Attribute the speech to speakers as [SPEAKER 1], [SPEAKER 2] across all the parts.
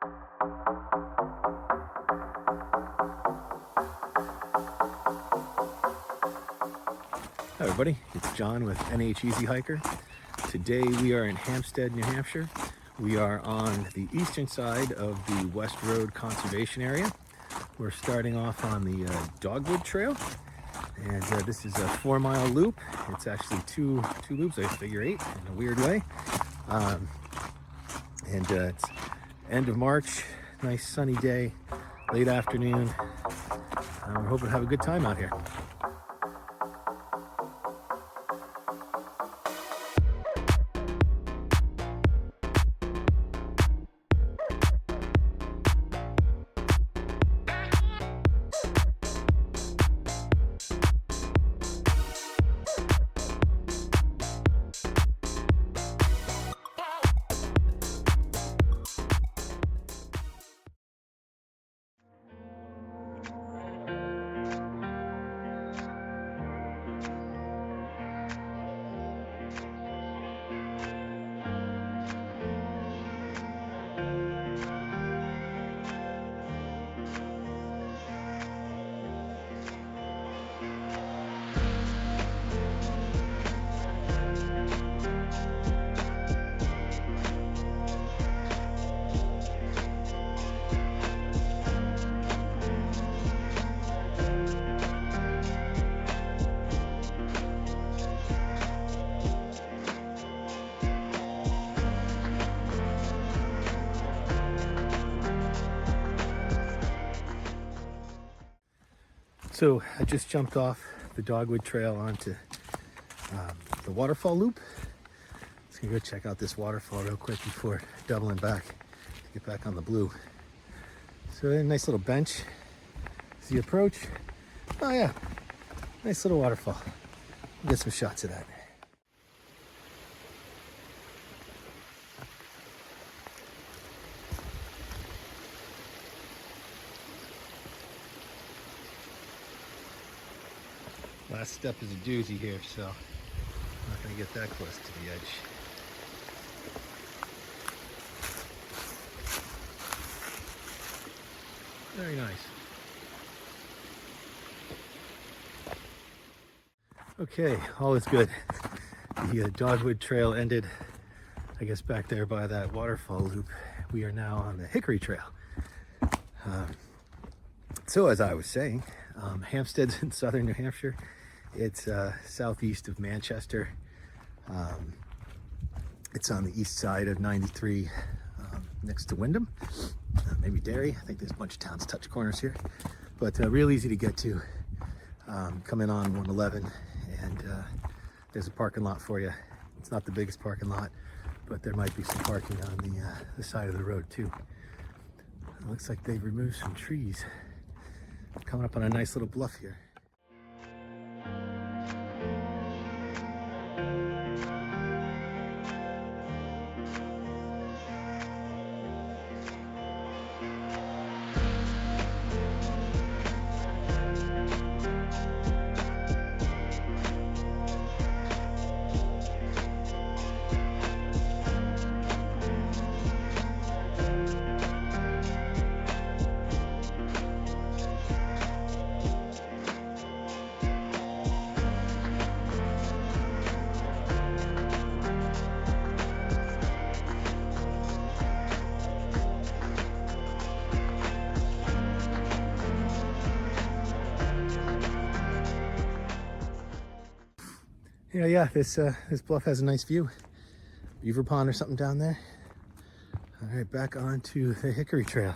[SPEAKER 1] Hi everybody, it's John with NH Easy Hiker. Today we are in Hampstead, New Hampshire. We are on the eastern side of the West Road Conservation Area. We're starting off on the Dogwood Trail, and this is a 4-mile loop. It's actually two loops, I figure 8 in a weird way. It's end of March, nice sunny day, late afternoon. We're hoping to have a good time out here. So I just jumped off the Dogwood Trail onto the waterfall loop. Just gonna go check out this waterfall real quick before doubling back to get back on the blue. So a nice little bench as you approach. Oh yeah, nice little waterfall. We'll get some shots of that. Last step is a doozy here, so I'm not going to get that close to the edge. Very nice. Okay, all is good. The Dogwood Trail ended, I guess, back there by that waterfall loop. We are now on the Hickory Trail. So as I was saying, Hampstead's in southern New Hampshire. It's southeast of Manchester. It's on the east side of 93, next to Wyndham, maybe Derry. I think there's a bunch of towns touch corners here, but real easy to get to. Come in on 111, and there's a parking lot for you. It's not the biggest parking lot, but there might be some parking on the side of the road too. It looks like they've removed some trees. Coming up on a nice little bluff here. Yeah, this bluff has a nice view. Beaver pond or something down there. All right, back onto the Hickory Trail.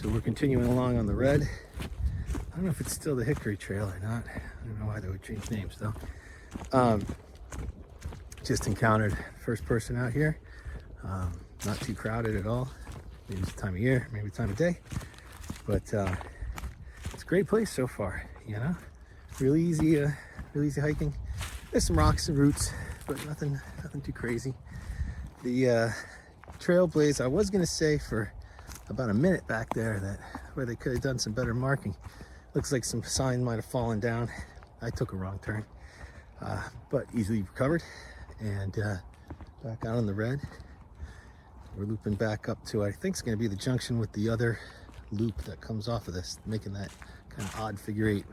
[SPEAKER 1] So we're continuing along on the red. I don't know if it's still the Hickory Trail or not. I don't know why they would change names though. Just encountered the first person out here. Not too crowded at all. Maybe it's the time of year, maybe the time of day. But it's a great place so far, you know? Really easy hiking. There's some rocks and roots, but nothing too crazy. The trailblaze, I was gonna say for about a minute back there that where they could have done some better marking. Looks like some sign might have fallen down. I took a wrong turn, but easily recovered. And back out on the red. We're looping back up to, I think it's gonna be the junction with the other loop that comes off of this, making that kind of odd figure 8.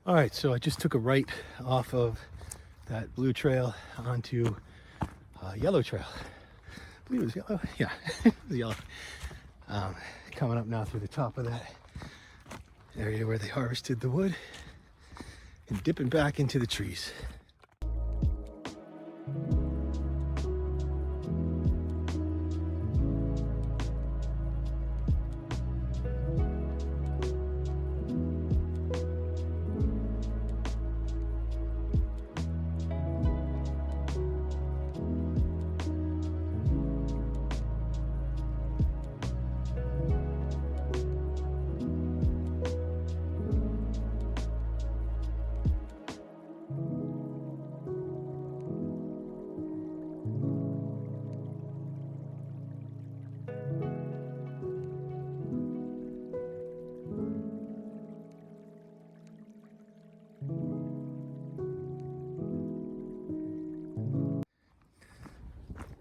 [SPEAKER 1] All right, so I just took a right off of that blue trail onto yellow trail. I believe it was yellow. Yeah, it was yellow. Coming up now through the top of that area where they harvested the wood and dipping back into the trees.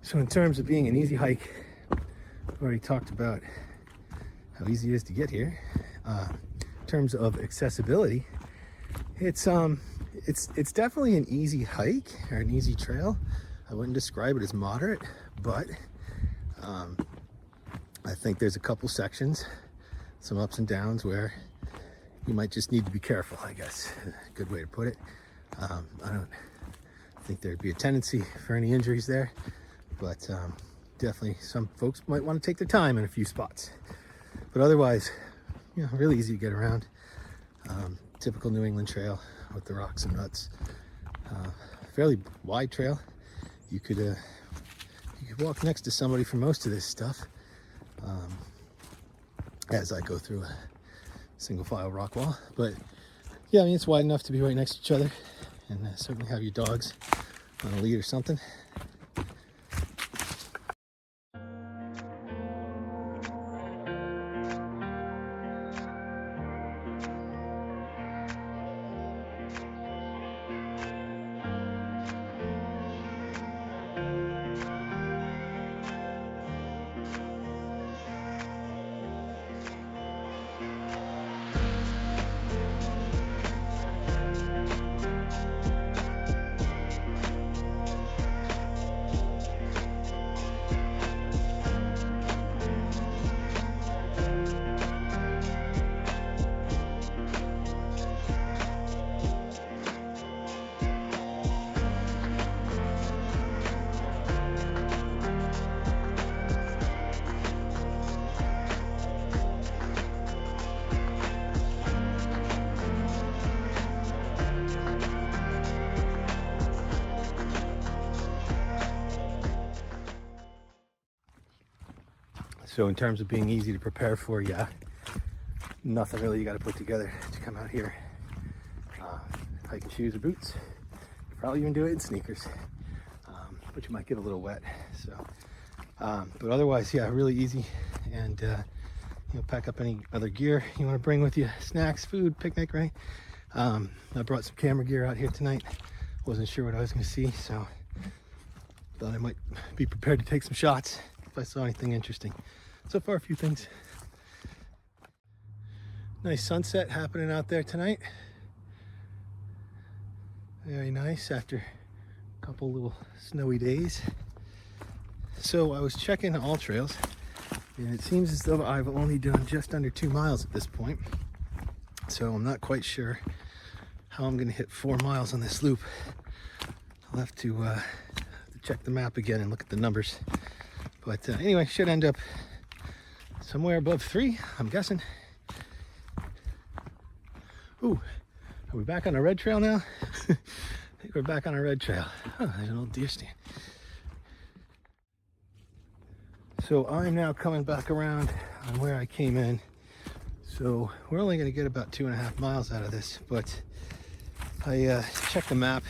[SPEAKER 1] So in terms of being an easy hike, we've already talked about how easy it is to get here. In terms of accessibility, it's definitely an easy hike or an easy trail. I wouldn't describe it as moderate, but I think there's a couple sections, some ups and downs where you might just need to be careful, I guess. A good way to put it. I don't think there'd be a tendency for any injuries there, but definitely some folks might want to take their time in a few spots. But otherwise, you know, really easy to get around. Typical New England trail with the rocks and ruts. Fairly wide trail. You could walk next to somebody for most of this stuff. As I go through a single file rock wall, but yeah, I mean, it's wide enough to be right next to each other, and certainly have your dogs on a lead or something. So in terms of being easy to prepare for, yeah, nothing really you got to put together to come out here. Hiking shoes or boots. You probably even do it in sneakers, but you might get a little wet. So, but otherwise, yeah, really easy. And you know, pack up any other gear you want to bring with you, snacks, food, picnic, right? I brought some camera gear out here tonight. Wasn't sure what I was going to see, so thought I might be prepared to take some shots if I saw anything interesting. So far, a few things. Nice sunset happening out there tonight. Very nice after a couple little snowy days. So I was checking all trails, and it seems as though I've only done just under 2 miles at this point. So I'm not quite sure how I'm going to hit 4 miles on this loop. I'll have to check the map again and look at the numbers. But anyway, should end up somewhere above 3, I'm guessing. Ooh, are we back on a red trail now? I think we're back on a red trail. Oh, there's an old deer stand. So I'm now coming back around on where I came in. So we're only going to get about 2.5 miles out of this, but I checked the map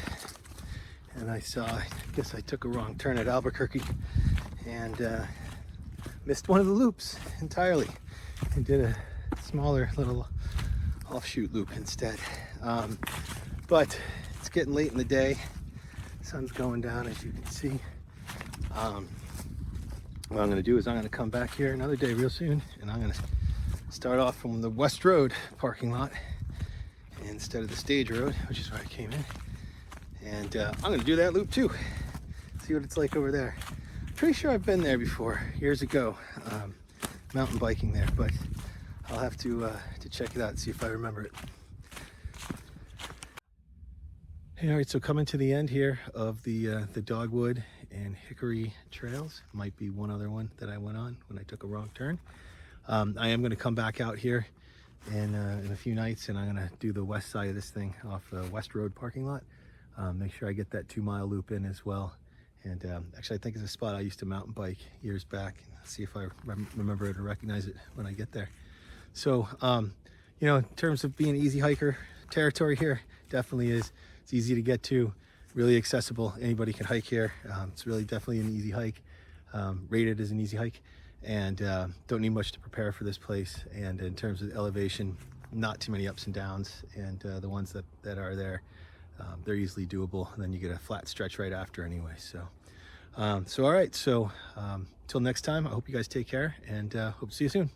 [SPEAKER 1] and I saw, I guess I took a wrong turn at Albuquerque and missed one of the loops entirely and did a smaller little offshoot loop instead. But it's getting late in the day. Sun's going down, as you can see. What I'm going to do is I'm going to come back here another day real soon, and I'm going to start off from the West Road parking lot instead of the Stage Road, which is where I came in. And I'm going to do that loop too. See what it's like over there. Pretty sure I've been there before years ago, mountain biking there, but I'll have to check it out and see if I remember it. Hey, all right, so coming to the end here of the Dogwood and Hickory trails. Might be one other one that I went on when I took a wrong turn. I am going to come back out here in a few nights, and I'm going to do the west side of this thing off the West Road parking lot. Make sure I get that 2-mile loop in as well. And actually, I think it's a spot I used to mountain bike years back. See if I remember to recognize it when I get there. So, you know, in terms of being an easy hiker territory here, definitely is. It's easy to get to, really accessible. Anybody can hike here. It's really definitely an easy hike, rated as an easy hike, and don't need much to prepare for this place. And in terms of elevation, not too many ups and downs, and the ones that are there, they're easily doable. And then you get a flat stretch right after anyway. So, all right. So till next time, I hope you guys take care, and hope to see you soon.